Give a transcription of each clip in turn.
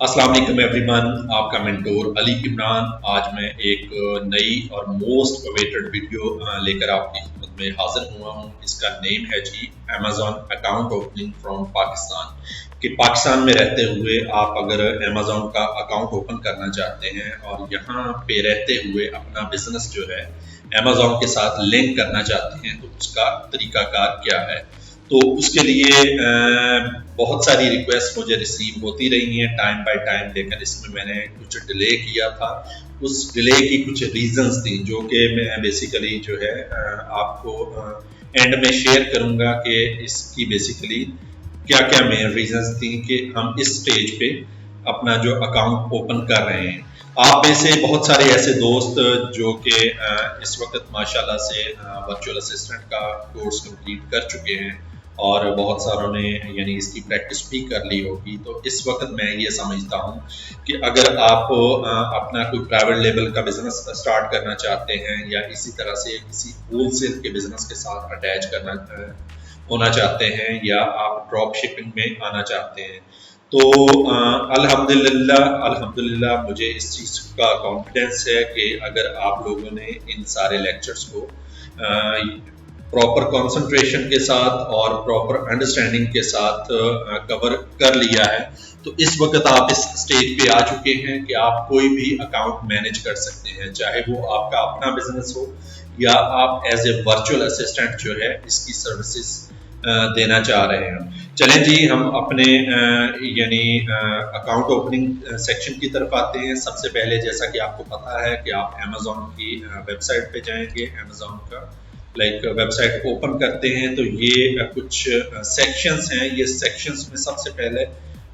अस्सलाम वालेकुम एवरीवन, आपका मेंटोर अली इमरान। आज मैं एक नई और मोस्ट अवेटेड वीडियो लेकर आपकी खिदमत में हाजिर हुआ हूँ। इसका नेम है जी Amazon account opening from Pakistan. कि पाकिस्तान में रहते हुए आप अगर अमेज़न का अकाउंट ओपन करना चाहते हैं और यहाँ पे रहते हुए अपना बिजनेस जो है अमेज़न के साथ लिंक करना चाहते हैं, तो उसका तरीकाकार क्या है। तो उसके लिए बहुत सारी रिक्वेस्ट मुझे रिसीव होती रही हैं टाइम बाय टाइम, लेकिन इसमें मैंने कुछ डिले किया था। उस डिले की कुछ रीजंस थी जो कि मैं बेसिकली जो है आपको एंड में शेयर करूंगा कि इसकी बेसिकली क्या क्या मेन रीजंस थी कि हम इस स्टेज पे अपना जो अकाउंट ओपन कर रहे हैं। आप में से बहुत सारे ऐसे दोस्त जो कि इस वक्त माशाल्लाह से वर्चुअल असिस्टेंट का कोर्स कंप्लीट कर चुके हैं और बहुत सारों ने यानी इसकी प्रैक्टिस भी कर ली होगी। तो इस वक्त मैं ये समझता हूँ कि अगर आप अपना कोई प्राइवेट लेवल का बिजनेस स्टार्ट करना चाहते हैं या इसी तरह से किसी होलसेल के बिजनेस के साथ अटैच करना होना चाहते हैं या आप ड्रॉप शिपिंग में आना चाहते हैं, तो अल्हम्दुलिल्लाह मुझे इस चीज़ का कॉन्फिडेंस है कि अगर आप लोगों ने इन सारे लेक्चर्स को प्रॉपर कंसंट्रेशन के साथ और प्रॉपर अंडरस्टैंडिंग के साथ कवर कर लिया है, तो इस वक्त आप इस स्टेज पे आ चुके हैं कि आप कोई भी अकाउंट मैनेज कर सकते हैं, चाहे वो आपका अपना बिजनेस हो या आप एज ए वर्चुअल असिस्टेंट जो है इसकी सर्विसेज देना चाह रहे हैं। चलें जी, हम अपने यानी अकाउंट ओपनिंग सेक्शन की तरफ आते हैं। सबसे पहले जैसा कि आपको पता है कि आप अमेज़न की वेबसाइट पे जाएंगे, अमेज़न का वेबसाइट ओपन करते हैं तो ये कुछ सेक्शंस हैं। ये सेक्शंस में सबसे पहले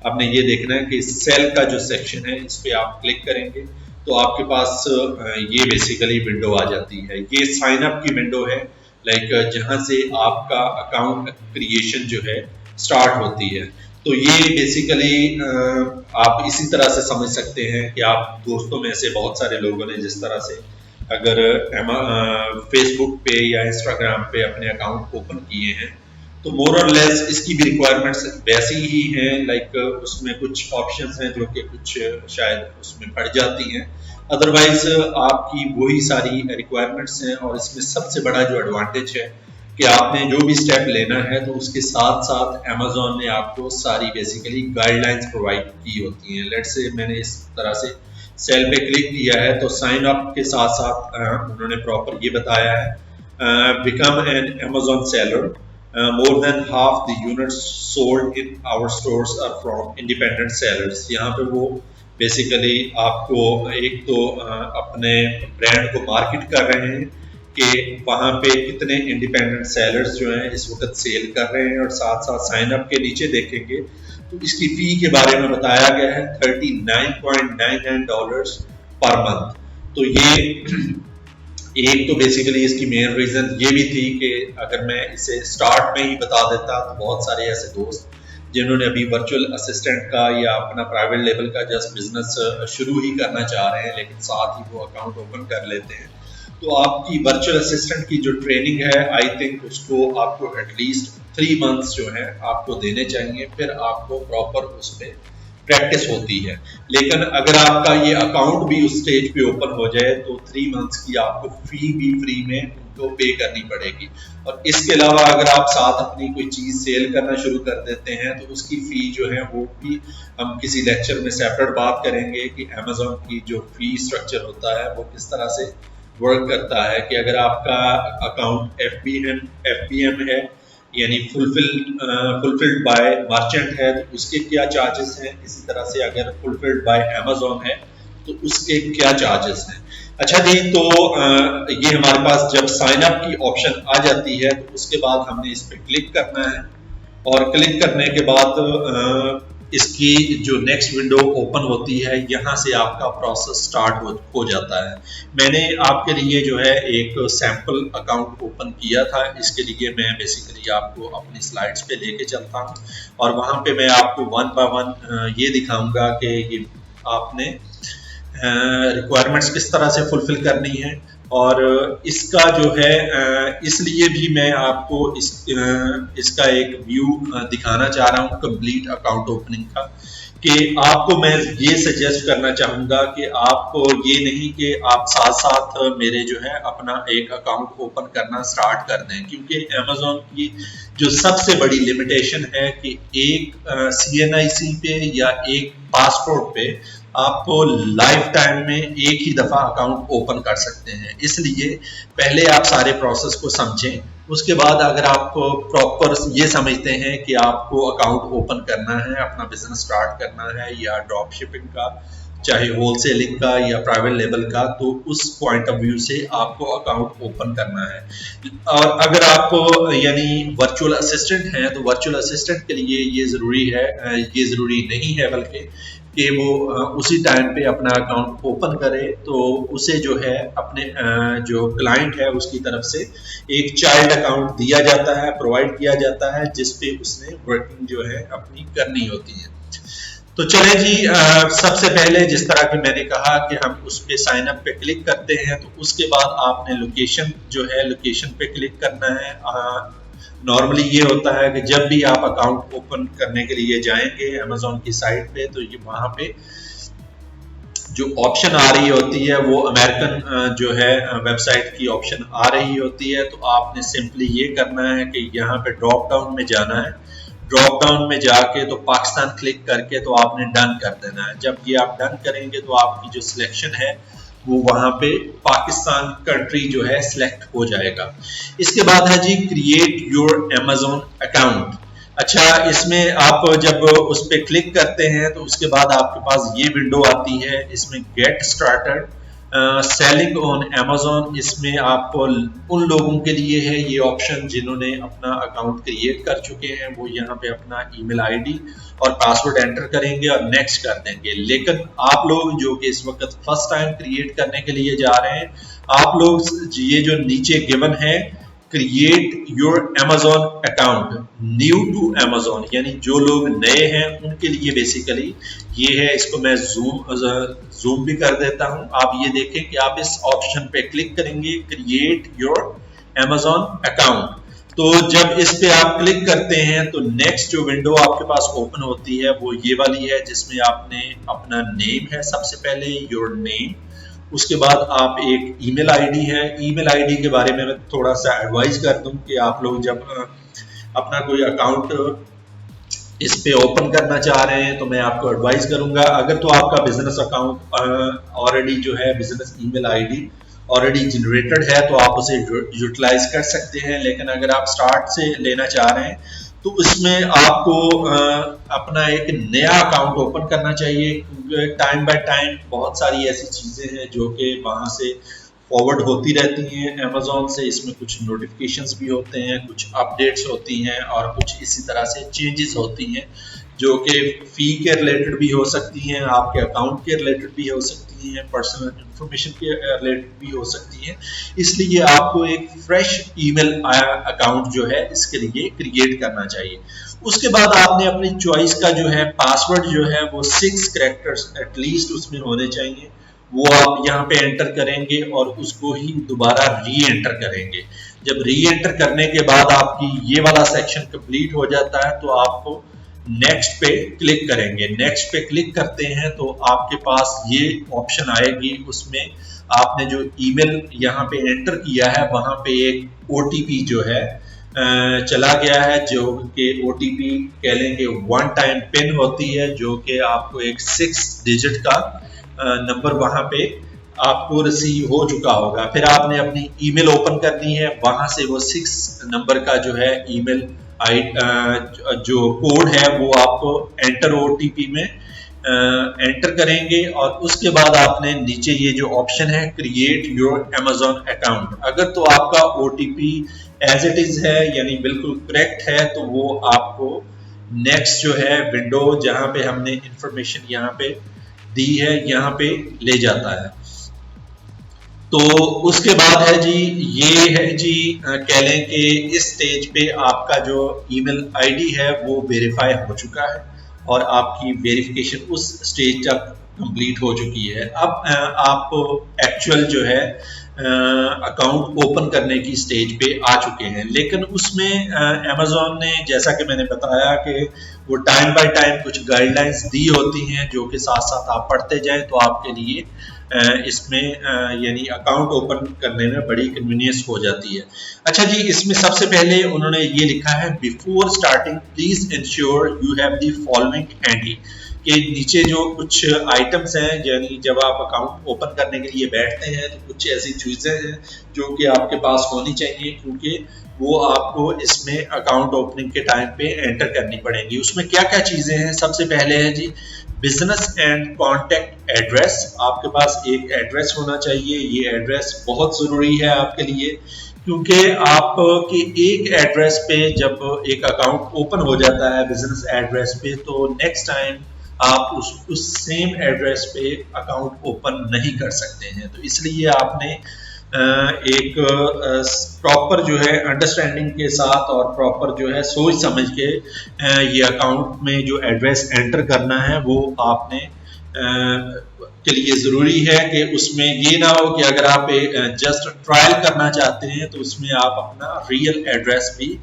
आपने ये देखना है कि सेल का जो सेक्शन है इस पे आप क्लिक करेंगे तो आपके पास ये बेसिकली विंडो आ जाती है। ये साइन अप की विंडो है, जहां से आपका अकाउंट क्रिएशन जो है स्टार्ट होती है। तो ये बेसिकली आप इसी तरह से समझ सकते हैं कि आप दोस्तों में से बहुत सारे लोगों ने जिस तरह से अगर फेसबुक पे या इंस्टाग्राम पे अपने अकाउंट ओपन किए हैं, तो मोर और लेस इसकी भी रिक्वायरमेंट्स वैसी ही हैं। उसमें कुछ ऑप्शंस हैं जो कि कुछ शायद उसमें पड़ जाती हैं, अदरवाइज आपकी वही सारी रिक्वायरमेंट्स हैं। और इसमें सबसे बड़ा जो एडवांटेज है कि आपने जो भी स्टेप लेना है तो उसके साथ साथ अमेज़न ने आपको सारी बेसिकली गाइडलाइंस प्रोवाइड की होती हैं। लेट्स से मैंने इस तरह से सेल पे क्लिक किया है तो साइन अप के साथ साथ उन्होंने प्रॉपर ये बताया है, become an Amazon seller, more than half the units sold in our stores are from independent sellers। यहाँ पे वो बेसिकली आपको एक तो अपने ब्रांड को मार्केट कर रहे हैं कि वहाँ पे कितने इंडिपेंडेंट सेलर्स जो हैं इस वक्त सेल कर रहे हैं, और साथ साथ साइन अप के नीचे देखेंगे तो इसकी फी के बारे में बताया गया है $39.99 पर मंथ। तो ये एक तो बेसिकली इसकी मेन रीजन ये भी थी कि अगर मैं इसे स्टार्ट में ही बता देता तो बहुत सारे ऐसे दोस्त जिन्होंने अभी वर्चुअल असिस्टेंट का या अपना प्राइवेट लेवल का जस्ट बिजनेस शुरू ही करना चाह रहे हैं लेकिन साथ ही वो अकाउंट ओपन कर लेते हैं, तो आपकी वर्चुअल असिस्टेंट की जो ट्रेनिंग है आई थिंक उसको आपको एटलीस्ट 3 मंथ्स जो है आपको देने चाहिए, फिर आपको प्रॉपर उस पर प्रैक्टिस होती है। लेकिन अगर आपका ये अकाउंट भी उस स्टेज पे ओपन हो जाए तो 3 मंथ्स की आपको फी भी फ्री में उनको पे करनी पड़ेगी। और इसके अलावा अगर आप साथ अपनी कोई चीज सेल करना शुरू कर देते हैं तो उसकी फी जो है वो भी हम किसी लेक्चर में सेपरेट बात करेंगे कि अमेज़न की जो फी स्ट्रक्चर होता है वो किस तरह से वर्क करता है। कि अगर आपका अकाउंट FBM है यानी फुलफिल्ड बाय मर्चेंट है तो उसके क्या चार्जेस हैं, इसी तरह से अगर फुलफिल्ड बाय अमेज़न है तो उसके क्या चार्जेस हैं। अच्छा जी, तो ये हमारे पास जब साइन अप की ऑप्शन आ जाती है तो उसके बाद हमने इस पर क्लिक करना है, और क्लिक करने के बाद इसकी जो नेक्स्ट विंडो ओपन होती है यहाँ से आपका प्रोसेस स्टार्ट हो जाता है। मैंने आपके लिए जो है एक सैंपल अकाउंट ओपन किया था, इसके लिए मैं बेसिकली आपको अपनी स्लाइड्स पे लेके चलता हूँ और वहाँ पे मैं आपको 1 बाय 1 ये दिखाऊंगा कि ये आपने रिक्वायरमेंट्स किस तरह से फुलफिल करनी है। और इसका जो है इसलिए भी मैं आपको इसका एक व्यू दिखाना चाह रहा हूँ कंप्लीट अकाउंट ओपनिंग का, कि आपको मैं ये सजेस्ट करना चाहूँगा कि आपको ये नहीं कि आप साथ साथ मेरे जो है अपना एक अकाउंट ओपन करना स्टार्ट कर दें, क्योंकि अमेज़ॉन की जो सबसे बड़ी लिमिटेशन है कि एक CNIC पे या एक पासपोर्ट पे आपको लाइफ टाइम में एक ही दफ़ा अकाउंट ओपन कर सकते हैं। इसलिए पहले आप सारे प्रोसेस को समझें, उसके बाद अगर आपको प्रॉपर ये समझते हैं कि आपको अकाउंट ओपन करना है, अपना बिजनेस स्टार्ट करना है, या ड्रॉप शिपिंग का, चाहे होलसेलिंग का या प्राइवेट लेवल का, तो उस पॉइंट ऑफ व्यू से आपको अकाउंट ओपन करना है। और अगर आपको यानी वर्चुअल असिस्टेंट हैं तो वर्चुअल असिस्टेंट के लिए ये ज़रूरी है, ये ज़रूरी नहीं है बल्कि कि वो उसी टाइम पे अपना अकाउंट ओपन करे, तो उसे जो है अपने जो क्लाइंट है उसकी तरफ से एक चाइल्ड अकाउंट दिया जाता है, प्रोवाइड किया जाता है, जिसपे उसने वर्किंग जो है अपनी करनी होती है। तो चले जी, सबसे पहले जिस तरह की मैंने कहा कि हम उस पे साइन अप पे क्लिक करते हैं, तो उसके बाद आपने लोकेशन जो है लोकेशन पे क्लिक करना है। नॉर्मली ये होता है कि जब भी आप अकाउंट ओपन करने के लिए जाएंगे अमेज़ॉन की साइट पे, तो ये वहां पे जो ऑप्शन आ रही होती है वो अमेरिकन जो है वेबसाइट की ऑप्शन आ रही होती है। तो आपने सिंपली ये करना है कि यहाँ पे ड्रॉप डाउन में जाना है, ड्रॉप डाउन में जाके तो पाकिस्तान क्लिक करके तो आपने डन कर देना है। जब ये आप डन करेंगे तो आपकी जो सिलेक्शन है वो वहां पे पाकिस्तान कंट्री जो है सिलेक्ट हो जाएगा। इसके बाद है जी क्रिएट योर अमेज़ॉन अकाउंट। अच्छा, इसमें आप जब उस पर क्लिक करते हैं तो उसके बाद आपके पास ये विंडो आती है, इसमें get started selling on Amazon. इसमें आपको उन लोगों के लिए है ये ऑप्शन जिन्होंने अपना अकाउंट क्रिएट कर चुके हैं, वो यहाँ पे अपना ईमेल आईडी और पासवर्ड एंटर करेंगे और नेक्स्ट कर देंगे। लेकिन आप लोग जो कि इस वक्त फर्स्ट टाइम क्रिएट करने के लिए जा रहे हैं, आप लोग ये जो नीचे गिवन है create your Amazon account new to Amazon, यानी जो लोग नए हैं उनके लिए बेसिकली ये है। इसको मैं जूम भी कर देता हूं। आप ये देखें कि आप इस ऑप्शन पे क्लिक करेंगे क्रिएट योर अमेज़ॉन अकाउंट। तो जब इस पे आप क्लिक करते हैं तो नेक्स्ट जो विंडो आपके पास ओपन होती है वो ये वाली है, जिसमें आपने अपना नेम है सबसे पहले, योर नेम, उसके बाद आप एक ईमेल आईडी है। ईमेल आईडी के बारे में मैं थोड़ा सा एडवाइस कर दूं कि आप लोग जब अपना कोई अकाउंट इस पे ओपन करना चाह रहे हैं तो मैं आपको एडवाइस करूंगा, अगर तो आपका बिजनेस अकाउंट ऑलरेडी जो है business email ID already generated है तो आप उसे यूटिलाइज कर सकते हैं। लेकिन अगर आप स्टार्ट से लेना चाह रहे हैं तो उसमें आपको अपना एक नया अकाउंट ओपन करना चाहिए। टाइम बाय टाइम बहुत सारी ऐसी चीजें हैं जो कि वहां से फॉरवर्ड होती रहती हैं अमेज़ॉन से। इसमें कुछ नोटिफिकेशंस भी होते हैं, कुछ अपडेट्स होती हैं और कुछ इसी तरह से चेंजेस होती हैं जो कि फी के रिलेटेड भी हो सकती हैं, आपके अकाउंट के रिलेटेड भी हो सकती हैं, पर्सनल इंफॉर्मेशन के रिलेटेड भी हो सकती हैं। इसलिए आपको एक फ्रेश ईमेल अकाउंट जो है इसके लिए क्रिएट करना चाहिए। उसके बाद आपने अपनी चॉइस का जो है पासवर्ड जो है वो 6 कैरेक्टर्स एटलीस्ट उसमें होने चाहिए, वो आप यहाँ पे एंटर करेंगे और उसको ही दोबारा री एंटर करेंगे। जब री एंटर करने के बाद आपकी ये वाला सेक्शन कंप्लीट हो जाता है तो आपको नेक्स्ट पे क्लिक करेंगे। नेक्स्ट पे क्लिक करते हैं तो आपके पास ये ऑप्शन आएगी, उसमें आपने जो ईमेल यहाँ पे एंटर किया है वहां पे एक ओटीपी जो है चला गया है, जो कि ओटीपी कह लेंगे वन टाइम पिन होती है, जो कि आपको एक 6 डिजिट का नंबर वहां पे आपको रिसीव हो चुका होगा। फिर आपने अपनी ईमेल ओपन करनी है, वहां से वो 6 नंबर का जो है ईमेल जो कोड है वो आपको एंटर ओटीपी में एंटर करेंगे और उसके बाद आपने नीचे ये जो ऑप्शन है क्रिएट योर अमेज़ॉन अकाउंट, अगर तो आपका ओटीपी एज इट इज है यानी बिल्कुल करेक्ट है तो वो आपको नेक्स्ट जो है विंडो जहां पे हमने इंफॉर्मेशन यहाँ पे दी है यहाँ पे ले जाता है। तो उसके बाद है जी ये है जी कह लें कि इस स्टेज पे आपका जो ईमेल आईडी है वो वेरीफाई हो चुका है और आपकी वेरिफिकेशन उस स्टेज तक कंप्लीट हो चुकी है। अब आप एक्चुअल जो है अकाउंट ओपन करने की स्टेज पे आ चुके हैं। लेकिन उसमें अमेज़न ने, जैसा कि मैंने बताया कि वो टाइम बाय टाइम कुछ गाइडलाइंस दी होती हैं जो कि साथ साथ आप पढ़ते जाएं तो आपके लिए इसमें यानी अकाउंट ओपन करने में बड़ी कन्वीनियंस हो जाती है। अच्छा जी, इसमें सबसे पहले उन्होंने ये लिखा है, before starting please ensure you have the following handy, के नीचे जो कुछ आइटम्स हैं, यानी जब आप अकाउंट ओपन करने के लिए बैठते हैं तो कुछ ऐसी चीज़ें हैं जो कि आपके पास होनी चाहिए, क्योंकि वो आपको इसमें अकाउंट ओपनिंग के टाइम पे एंटर करनी पड़ेंगी। उसमें क्या क्या चीज़ें हैं? सबसे पहले है जी बिजनेस एंड कॉन्टैक्ट एड्रेस। आपके पास एक एड्रेस होना चाहिए। ये एड्रेस बहुत ज़रूरी है आपके लिए, क्योंकि आपके एक एड्रेस पे जब एक अकाउंट ओपन हो जाता है बिजनेस एड्रेस पे, तो नेक्स्ट टाइम आप उस सेम एड्रेस पे अकाउंट ओपन नहीं कर सकते हैं। तो इसलिए आपने एक प्रॉपर जो है अंडरस्टैंडिंग के साथ और प्रॉपर जो है सोच समझ के ये अकाउंट में जो एड्रेस एंटर करना है वो आपने के लिए ज़रूरी है कि उसमें ये ना हो कि अगर आप जस्ट ट्रायल करना चाहते हैं तो उसमें आप अपना रियल एड्रेस भी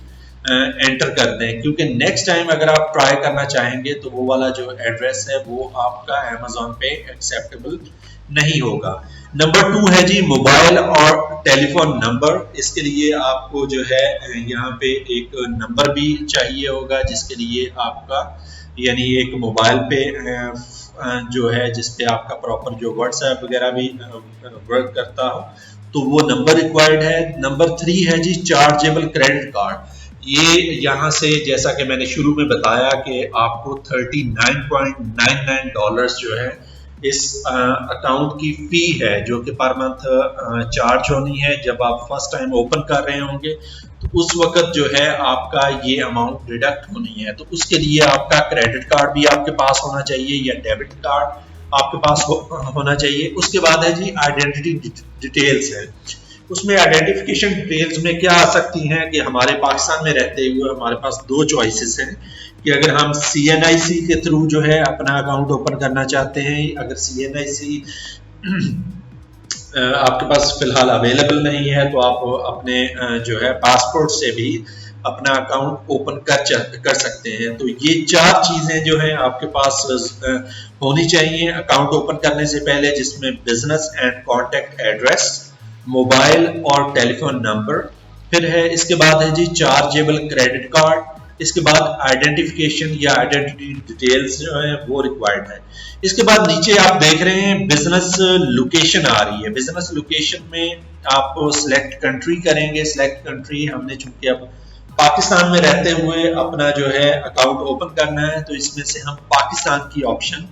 एंटर कर दें, क्योंकि नेक्स्ट टाइम अगर आप ट्राई करना चाहेंगे तो वो वाला जो एड्रेस है वो आपका अमेज़न पे एक्सेप्टेबल नहीं होगा। नंबर 2 है जी मोबाइल और टेलीफोन नंबर। इसके लिए आपको जो है यहाँ पे एक नंबर भी चाहिए होगा, जिसके लिए आपका यानी एक मोबाइल पे जो है जिसपे आपका प्रॉपर जो व्हाट्सएप वगैरह भी वर्क करता हो, तो वो नंबर रिक्वायर्ड है। नंबर 3 है जी चार्जेबल क्रेडिट कार्ड। ये यहाँ से जैसा कि मैंने शुरू में बताया कि आपको $39.99 जो है इस अकाउंट की फी है जो कि पर मंथ चार्ज होनी है। जब आप फर्स्ट टाइम ओपन कर रहे होंगे तो उस वक्त जो है आपका ये अमाउंट डिडक्ट होनी है। तो उसके लिए आपका क्रेडिट कार्ड भी आपके पास होना चाहिए या डेबिट कार्ड आपके पास होना चाहिए। उसके बाद है जी आइडेंटिटी डिटेल्स है। उसमें आइडेंटिफिकेशन डिटेल्स में क्या आ सकती हैं कि हमारे पाकिस्तान में रहते हुए हमारे पास 2 चॉइसेस हैं कि अगर हम CNIC के थ्रू जो है अपना अकाउंट ओपन करना चाहते हैं, अगर CNIC आपके पास फिलहाल अवेलेबल नहीं है तो आप अपने जो है पासपोर्ट से भी अपना अकाउंट ओपन कर सकते हैं। तो ये 4 चीज़ें जो हैं आपके पास होनी चाहिए अकाउंट ओपन करने से पहले, जिसमें business and contact address, mobile और टेलीफोन नंबर, फिर है इसके बाद है जी चार्जेबल क्रेडिट कार्ड, इसके बाद आइडेंटिफिकेशन या आइडेंटिटी डिटेल्स जो है वो रिक्वायर्ड है। इसके बाद नीचे आप देख रहे हैं बिजनेस लोकेशन आ रही है। बिजनेस लोकेशन में आप सिलेक्ट कंट्री करेंगे। सिलेक्ट कंट्री हमने चूंकि अब पाकिस्तान में रहते हुए अपना जो है अकाउंट ओपन करना है तो इसमें से हम पाकिस्तान की ऑप्शन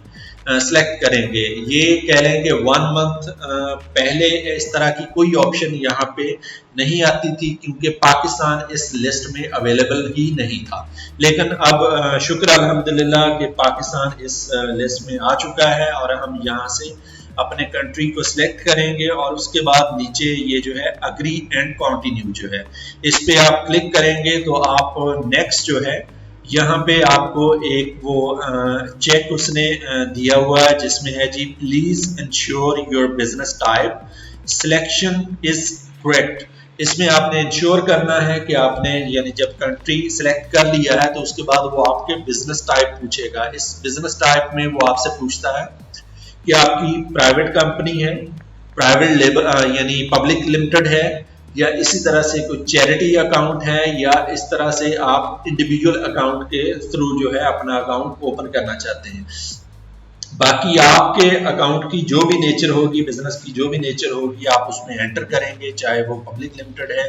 सेलेक्ट करेंगे। ये कह लें कि 1 मंथ पहले इस तरह की कोई ऑप्शन यहाँ पे नहीं आती थी, क्योंकि पाकिस्तान इस लिस्ट में अवेलेबल ही नहीं था। लेकिन अब शुक्र अल्हम्दुलिल्लाह कि पाकिस्तान इस लिस्ट में आ चुका है और हम यहाँ से अपने कंट्री को सिलेक्ट करेंगे और उसके बाद नीचे ये जो है अग्री एंड कंटिन्यू जो है इस पे आप क्लिक करेंगे तो आप नेक्स्ट जो है यहाँ पे आपको एक वो चेक उसने दिया हुआ है जिसमें है जी please ensure your business type selection is correct. इसमें आपने इंश्योर करना है कि आपने यानी जब कंट्री सिलेक्ट कर लिया है तो उसके बाद वो आपके बिजनेस टाइप पूछेगा। इस बिजनेस टाइप में वो आपसे पूछता है कि आपकी प्राइवेट कंपनी है, प्राइवेट लेबर यानी पब्लिक लिमिटेड है, या इसी तरह से कोई चैरिटी अकाउंट है, या इस तरह से आप इंडिविजुअल अकाउंट के थ्रू जो है अपना अकाउंट ओपन करना चाहते हैं। बाकी आपके अकाउंट की जो भी नेचर होगी, बिजनेस की जो भी नेचर होगी, आप उसमें एंटर करेंगे, चाहे वो पब्लिक लिमिटेड है,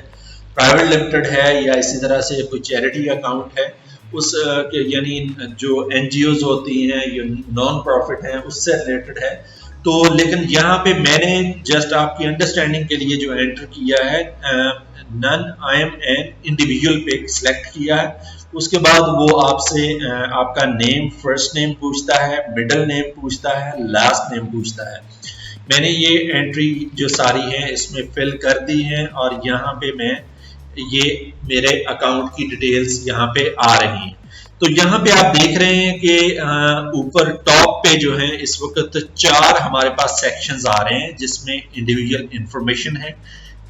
प्राइवेट लिमिटेड है, या इसी तरह से कोई चैरिटी अकाउंट है, उस यानी जो NGOs होती हैं या नॉन प्रॉफिट हैं उससे रिलेटेड है। तो लेकिन यहाँ पे मैंने जस्ट आपकी अंडरस्टैंडिंग के लिए जो एंटर किया है none I am an individual पे सिलेक्ट किया है। उसके बाद वो आपसे आपका नेम, फर्स्ट नेम पूछता है, मिडिल नेम पूछता है, लास्ट नेम पूछता है। मैंने ये एंट्री जो सारी है इसमें फिल कर दी है और यहाँ पे मैं ये मेरे अकाउंट की डिटेल्स यहाँ पे आ रही हैं। तो यहाँ पे आप देख रहे हैं कि ऊपर टॉप पे जो है इस वक्त 4 हमारे पास सेक्शंस आ रहे हैं, जिसमें इंडिविजुअल इंफॉर्मेशन है,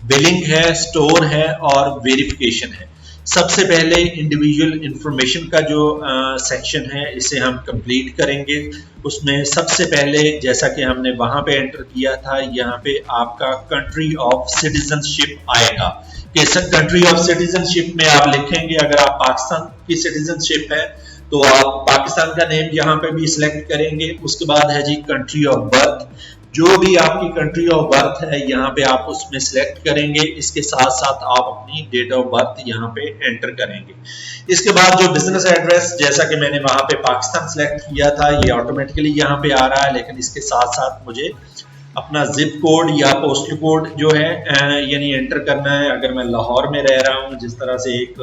बिलिंग है, स्टोर है और वेरिफिकेशन है। सबसे पहले इंडिविजुअल इंफॉर्मेशन का जो सेक्शन है इसे हम कंप्लीट करेंगे। उसमें सबसे पहले जैसा कि हमने वहां पे एंटर किया था, यहाँ पे आपका कंट्री ऑफ सिटीजनशिप आएगा कि कंट्री ऑफ सिटीजनशिप में आप लिखेंगे, अगर आप पाकिस्तान की सिटीजनशिप है तो आप पाकिस्तान का नेम यहाँ पे भी सिलेक्ट करेंगे। उसके बाद है जी कंट्री ऑफ बर्थ, जो भी आपकी कंट्री ऑफ बर्थ है यहाँ पे आप उसमें सिलेक्ट करेंगे। इसके साथ साथ आप अपनी डेट ऑफ बर्थ यहाँ पे एंटर करेंगे। इसके बाद जो बिजनेस एड्रेस, जैसा कि मैंने वहां पे पाकिस्तान सिलेक्ट किया था, ये ऑटोमेटिकली यहाँ पे आ रहा है, लेकिन इसके साथ साथ मुझे अपना जिप कोड या पोस्टल कोड जो है यानी एंटर करना है। अगर मैं लाहौर में रह रहा हूँ, जिस तरह से एक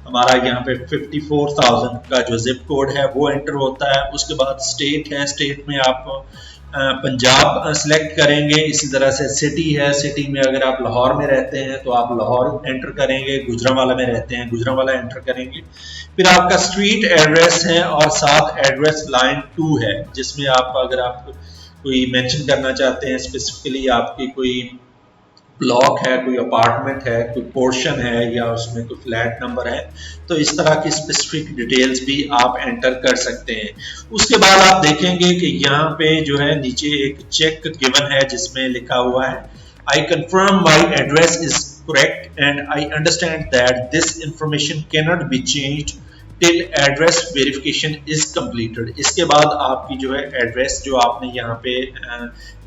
हमारा यहाँ पे 54,000 का जो जिप कोड है वो एंटर होता है। उसके बाद स्टेट है, स्टेट में आप पंजाब सिलेक्ट करेंगे। इसी तरह से सिटी है, सिटी में अगर आप लाहौर में रहते हैं तो आप लाहौर एंटर करेंगे, गुजरांवाला में रहते हैं गुजरांवाला एंटर करेंगे। फिर आपका स्ट्रीट एड्रेस है और साथ एड्रेस लाइन 2 है, जिसमें आप अगर आप कोई मेंशन करना चाहते हैं स्पेसिफिकली आपकी कोई ब्लॉक है, कोई अपार्टमेंट है, कोई पोर्शन है या उसमें कोई फ्लैट नंबर है, तो इस तरह की स्पेसिफिक डिटेल्स भी आप एंटर कर सकते हैं। उसके बाद आप देखेंगे कि यहाँ पे जो है नीचे एक चेक गिवन है जिसमें लिखा हुआ है I confirm my address is correct and I understand that this information can not be changed till address verification is completed. इसके बाद आपकी जो है एड्रेस जो आपने यहाँ पे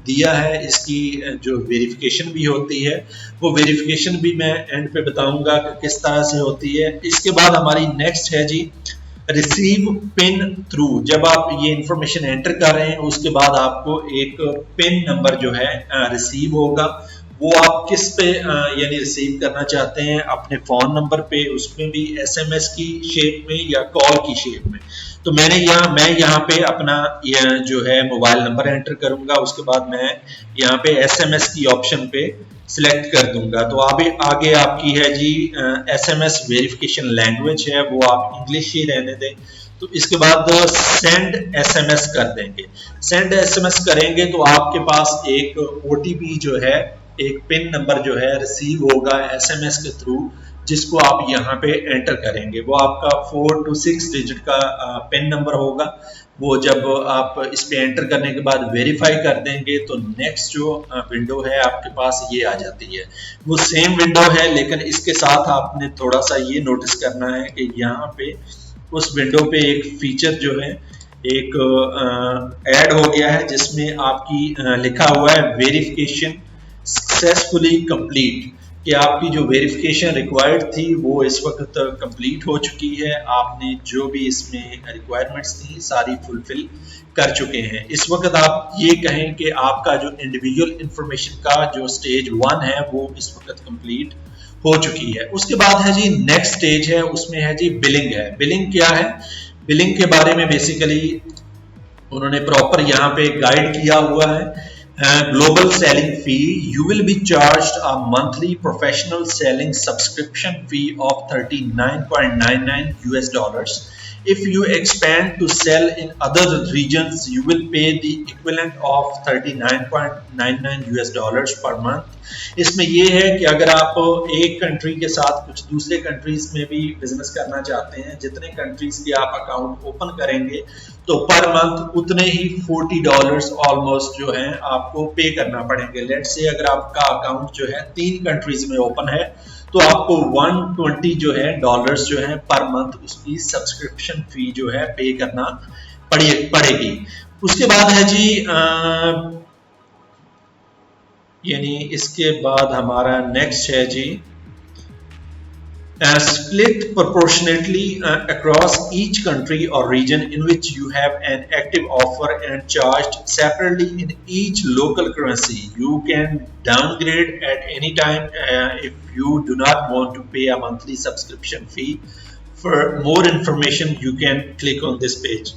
दिया है, इसकी जो वेरिफिकेशन भी होती है, वो वेरिफिकेशन भी मैं एंड पे बताऊंगा कि किस तरह से होती है। इसके बाद हमारी नेक्स्ट है जी रिसीव पिन थ्रू। जब आप ये इंफॉर्मेशन एंटर कर रहे हैं उसके बाद आपको एक पिन नंबर जो है रिसीव होगा। वो आप किस पे यानी रिसीव करना चाहते हैं, अपने फोन नंबर पे, उसमें भी एसएमएस की शेप में या कॉल की शेप में। तो मैं यहाँ पे अपना जो है मोबाइल नंबर एंटर करूंगा। उसके बाद मैं यहाँ पे एसएमएस की ऑप्शन पे सिलेक्ट कर दूंगा। तो आगे आपकी है जी एसएमएस वेरिफिकेशन लैंग्वेज है, वो आप इंग्लिश ही रहने दें। तो इसके बाद सेंड एसएमएस कर देंगे। सेंड एसएमएस करेंगे तो आपके पास एक ओटीपी जो है, एक पिन नंबर जो है रिसीव होगा एसएमएस के थ्रू, जिसको आप यहाँ पे एंटर करेंगे। वो आपका 4 to 6 डिजिट का पिन नंबर होगा। वो जब आप इस पे एंटर करने के बाद वेरीफाई कर देंगे तो नेक्स्ट जो विंडो है आपके पास ये आ जाती है। वो सेम विंडो है, लेकिन इसके साथ आपने थोड़ा सा ये नोटिस करना है कि यहाँ पे उस विंडो पे एक फीचर जो है एक ऐड हो गया है, जिसमें आपकी लिखा हुआ है वेरिफिकेशन सक्सेसफुली कंप्लीट, कि आपकी जो वेरिफिकेशन रिक्वायर्ड थी वो इस वक्त कंप्लीट हो चुकी है। आपने जो भी इसमें रिक्वायरमेंट्स थी सारी फुलफिल कर चुके हैं। इस वक्त आप ये कहें कि आपका जो इंडिविजुअल इंफॉर्मेशन का जो स्टेज 1 है वो इस वक्त कंप्लीट हो चुकी है। उसके बाद है जी नेक्स्ट स्टेज है, उसमें है जी बिलिंग है। बिलिंग क्या है? बिलिंग के बारे में बेसिकली उन्होंने प्रॉपर यहाँ पे गाइड किया हुआ है। Global selling fee, you will be charged a monthly professional selling subscription fee of $39.99. If you expand to sell in other regions, you will pay the equivalent of $39.99 per month. इसमें ये है कि अगर आप एक कंट्री के साथ कुछ दूसरे कंट्रीज में भी बिजनेस करना चाहते हैं, जितने कंट्रीज के आप अकाउंट ओपन करेंगे तो पर मंथ उतने ही $40 ऑलमोस्ट जो है आपको पे करना पड़ेंगे। लेट्स से अगर आपका अकाउंट जो है 3 कंट्रीज में ओपन है तो आपको 120 जो है डॉलर्स जो है पर मंथ उसकी सब्सक्रिप्शन फी जो है पे करना पड़ेगी। उसके बाद है जी यानी इसके बाद हमारा नेक्स्ट है जी split proportionately across each country or region in which you have an active offer and charged separately in each local currency. You can downgrade at any time if you do not want to pay a monthly subscription fee. For more information, you can click on this page.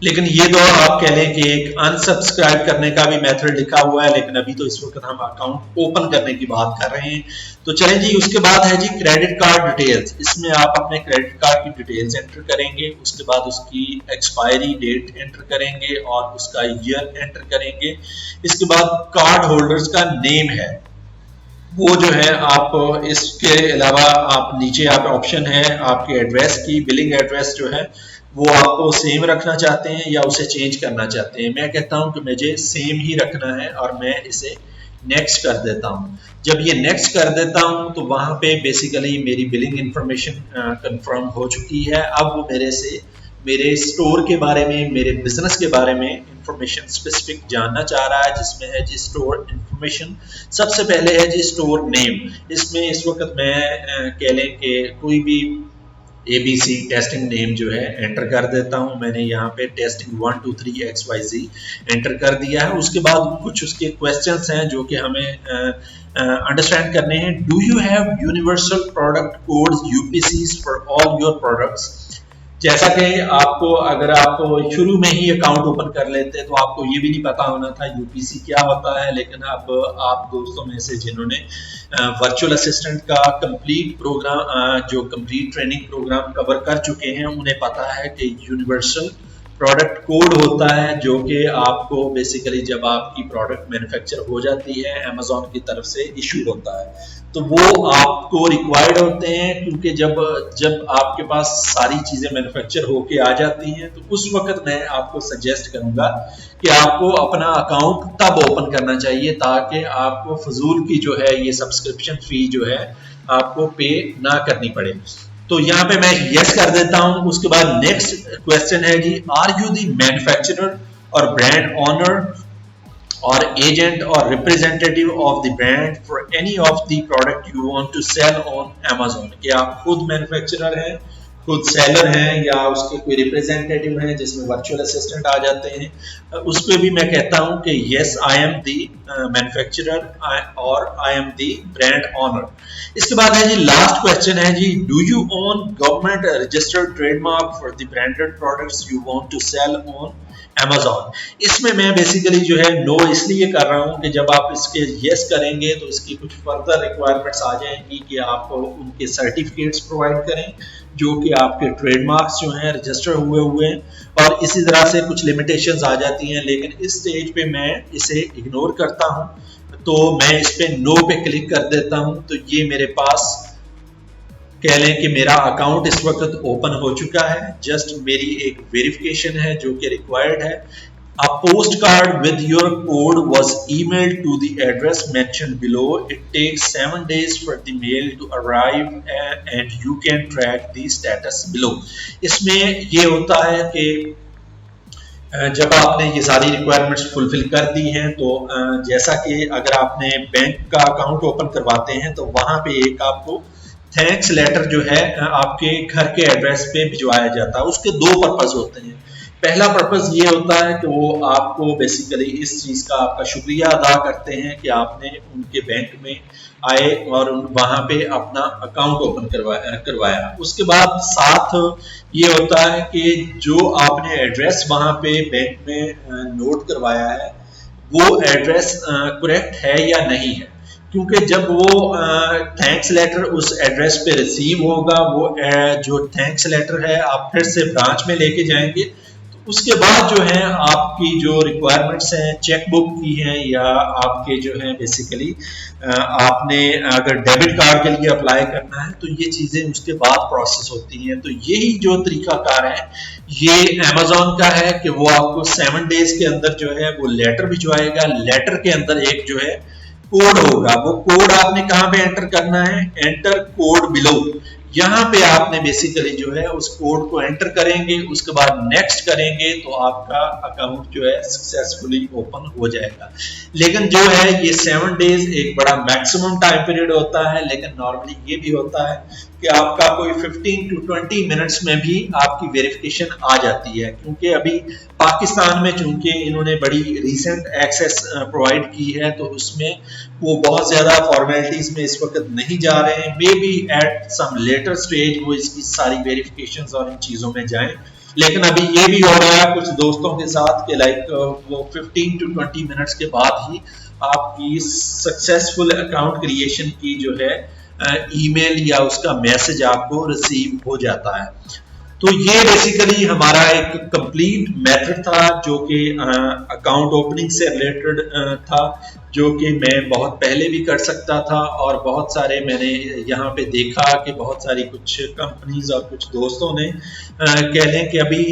लेकिन ये तो आप कह लें कि एक unsubscribe करने का भी मेथड लिखा हुआ है, लेकिन अभी तो इस वक्त हम अकाउंट ओपन करने की बात कर रहे हैं। तो चलें जी, उसके बाद है जी क्रेडिट कार्ड डिटेल्स। इसमें आप अपने क्रेडिट कार्ड की डिटेल्स एंटर करेंगे, उसके बाद उसकी एक्सपायरी डेट एंटर करेंगे और उसका ईयर एंटर करेंगे। इसके बाद कार्ड होल्डर्स का नेम है वो जो है आप, इसके अलावा आप नीचे आप ऑप्शन है आपके एड्रेस की, बिलिंग एड्रेस जो है वो आपको सेम रखना चाहते हैं या उसे चेंज करना चाहते हैं। मैं कहता हूं कि मुझे सेम ही रखना है और मैं इसे नेक्स्ट कर देता हूं। जब ये नेक्स्ट कर देता हूं तो वहां पे बेसिकली मेरी बिलिंग इंफॉर्मेशन कंफर्म हो चुकी है। अब वो मेरे से मेरे स्टोर के बारे में, मेरे बिजनेस के बारे में इंफॉर्मेशन स्पेसिफिक जानना चाह रहा है, जिसमें है जी स्टोर इंफॉर्मेशन। सबसे पहले है जी स्टोर नेम। इसमें इस वक्त मैं कह लें कि कोई भी ABC टेस्टिंग नेम जो है एंटर कर देता हूं। मैंने यहाँ पे टेस्टिंग 1 2 3 XYZ एंटर कर दिया है। उसके बाद कुछ उसके क्वेश्चंस हैं जो कि हमें अंडरस्टैंड करने हैं। Do you have universal product codes UPCs for all your products. जैसा कि आपको, अगर आप शुरू में ही अकाउंट ओपन कर लेते तो आपको ये भी नहीं पता होना था UPC क्या होता है, लेकिन अब आप दोस्तों में से जिन्होंने वर्चुअल असिस्टेंट का कंप्लीट प्रोग्राम, जो कंप्लीट ट्रेनिंग प्रोग्राम कवर कर चुके हैं, उन्हें पता है कि यूनिवर्सल प्रोडक्ट कोड होता है, जो कि आपको बेसिकली जब आपकी प्रोडक्ट मैन्युफैक्चर हो जाती है अमेजोन की तरफ से इशू होता है, तो वो आपको रिक्वायर्ड होते हैं। क्योंकि जब आपके पास सारी चीजें मैन्युफैक्चर होके आ जाती हैं तो उस वक्त मैं आपको सजेस्ट करूंगा कि आपको अपना अकाउंट तब ओपन करना चाहिए ताकि आपको फजूल की जो है ये सब्सक्रिप्शन फी जो है आपको पे ना करनी पड़े। तो यहाँ पे मैं यस कर देता हूं। उसके बाद नेक्स्ट क्वेश्चन है जी, आर यू दी मैन्युफैक्चरर और brand honour or agent or representative of the brand for any of the product you want to sell on Amazon। कि आप खुद मैन्युफैक्चरर हैं, खुद सेलर हैं, या उसके कोई रिप्रेजेंटेटिव हैं जिसमें वर्चुअल असिस्टेंट आ जाते हैं। उस पर भी मैं कहता हूं कि yes I am the manufacturer और I am the brand owner. इसके बाद है जी लास्ट क्वेश्चन है जी, do you own government registered trademark for the branded products you want to sell on Amazon। इसमें मैं बेसिकली जो है नो इसलिए कर रहा हूं कि जब आप इसके यस करेंगे तो इसकी कुछ फर्दर रिक्वायरमेंट्स आ जाएंगी कि आप उनके सर्टिफिकेट्स प्रोवाइड करें जो कि आपके ट्रेडमार्क्स जो हैं रजिस्टर हुए हैं, और इसी तरह से कुछ लिमिटेशंस आ जाती हैं। लेकिन इस स्टेज पे मैं इसे इग्नोर करता हूं, तो मैं इस पे नो पे क्लिक कर देता हूं। तो ये मेरे पास कह लें कि मेरा अकाउंट इस वक्त ओपन हो चुका है। जस्ट मेरी एक वेरिफिकेशन है जो कि रिक्वायर्ड है। A postcard with your code was emailed to the address mentioned below. It takes 7 days for the mail to arrive and you can track the status below। इसमें ये होता है कि जब आपने ये सारी रिक्वायरमेंट्स फुलफिल कर दी हैं तो जैसा कि अगर आपने बैंक का अकाउंट ओपन करवाते हैं तो वहां पे एक आपको थैंक्स लेटर जो है आपके घर के एड्रेस पे भिजवाया जाता है। उसके दो पर्पस होते हैं। पहला पर्पस ये होता है कि वो आपको बेसिकली इस चीज का आपका शुक्रिया अदा करते हैं कि आपने उनके बैंक में आए और वहां पे अपना अकाउंट ओपन करवाया। उसके बाद साथ ये होता है कि जो आपने एड्रेस वहां पे बैंक में नोट करवाया है वो एड्रेस करेक्ट है या नहीं है। क्योंकि जब वो थैंक्स लेटर उस एड्रेस पे रिसीव होगा, वो जो थैंक्स लेटर है आप फिर से ब्रांच में लेके जाएंगे, तो उसके बाद जो है आपकी जो रिक्वायरमेंट्स हैं चेकबुक की हैं या आपके जो है बेसिकली आपने अगर डेबिट कार्ड के लिए अप्लाई करना है तो ये चीजें उसके बाद प्रोसेस होती हैं। तो यही जो तरीकाकार है ये अमेजोन का है कि वो आपको 7 डेज के अंदर जो है वो लेटर भिजवाएगा। लेटर के अंदर एक जो है कोड होगा, वो कोड आपने कहां पे एंटर करना है, एंटर कोड बिलो। यहाँ पे आपने बेसिकली जो है उस कोड को एंटर करेंगे, उसके बाद नेक्स्ट करेंगे तो आपका अकाउंट जो है सक्सेसफुली ओपन हो जाएगा। लेकिन जो है ये 7 डेज एक बड़ा मैक्सिमम टाइम पीरियड होता है, लेकिन नॉर्मली ये भी होता है कि आपका कोई 15 to 20 मिनट्स में भी आपकी वेरिफिकेशन आ जाती है, क्योंकि अभी पाकिस्तान में चूंकि इन्होंने बड़ी रीसेंट एक्सेस प्रोवाइड की है तो उसमें वो बहुत ज़्यादा फॉर्मेलिटीज़ में इस वक्त नहीं जा रहे हैं। Maybe at some later stage वो इसकी सारी वेरिफिकेशंस और इन चीज़ों में जाएं, लेकिन अभी ये भी हो रहा है कुछ दोस्तों के साथ कि लाइक वो 15 to 20 मिनट्स के बाद ही आपकी सक्सेसफुल अकाउंट क्रिएशन की जो है ईमेल या उसका मैसेज आपको रिसीव हो जाता है। तो ये बेसिकली हमारा एक कंप्लीट मेथड था जो कि अकाउंट ओपनिंग से रिलेटेड था, जो कि मैं बहुत पहले भी कर सकता था और बहुत सारे मैंने यहाँ पे देखा कि बहुत सारी कुछ कंपनीज और कुछ दोस्तों ने कह लें कि अभी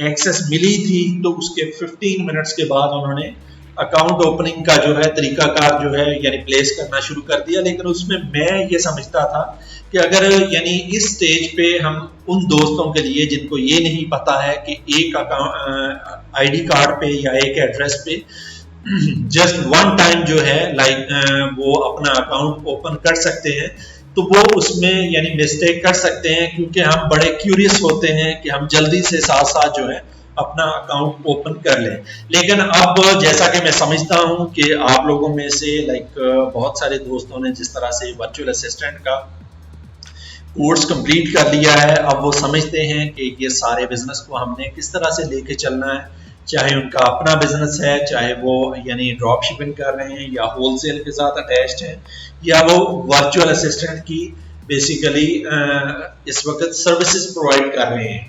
एक्सेस मिली थी तो उसके 15 मिनट्स के बाद उन्होंने अकाउंट ओपनिंग का जो है तरीकाकार जो है यानी प्लेस करना शुरू कर दिया। लेकिन उसमें मैं ये समझता था कि अगर यानी इस स्टेज पे हम उन दोस्तों के लिए जिनको ये नहीं पता है कि एक अकाउंट आईडी कार्ड पे या एक एड्रेस पे जस्ट वन टाइम जो है लाइक वो अपना अकाउंट ओपन कर सकते हैं, तो वो उसमें यानी मिस्टेक कर सकते हैं, क्योंकि हम बड़े क्यूरियस होते हैं कि हम जल्दी से साथ साथ जो है अपना अकाउंट ओपन कर लें। लेकिन अब जैसा कि मैं समझता हूं कि आप लोगों में से लाइक बहुत सारे दोस्तों ने जिस तरह से वर्चुअल असिस्टेंट का कोर्स कंप्लीट कर लिया है, अब वो समझते हैं कि ये सारे बिजनेस को हमने किस तरह से लेके चलना है, चाहे उनका अपना बिजनेस है, चाहे वो यानी ड्रॉप शिपिंग कर रहे हैं या होलसेल के साथ अटैच्ड हैं, या वो वर्चुअल असिस्टेंट की बेसिकली इस वक्त सर्विसेज प्रोवाइड कर रहे हैं।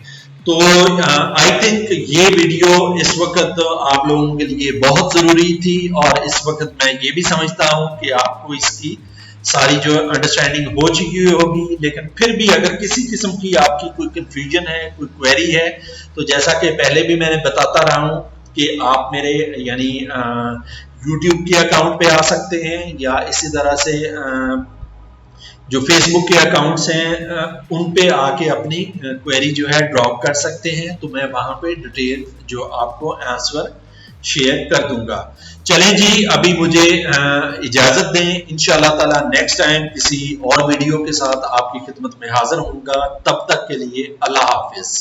तो आई थिंक ये वीडियो इस वक्त आप लोगों के लिए बहुत जरूरी थी, और इस वक्त मैं ये भी समझता हूँ कि आपको इसकी सारी जो अंडरस्टैंडिंग हो चुकी होगी। लेकिन फिर भी अगर किसी किस्म की आपकी कोई कंफ्यूजन है, कोई क्वेरी है, तो जैसा कि पहले भी मैंने बताता रहा हूँ कि आप मेरे यानी यूट्यूब के अकाउंट पे आ सकते हैं, या इसी तरह से जो फेसबुक के अकाउंट्स हैं उन पे आके अपनी क्वेरी जो है ड्रॉप कर सकते हैं, तो मैं वहां पे डिटेल जो आपको आंसर शेयर कर दूंगा। चलें जी, अभी मुझे इजाजत दें। इंशाल्लाह ताला नेक्स्ट टाइम किसी और वीडियो के साथ आपकी खिदमत में हाजिर होऊंगा। तब तक के लिए अल्लाह हाफिज।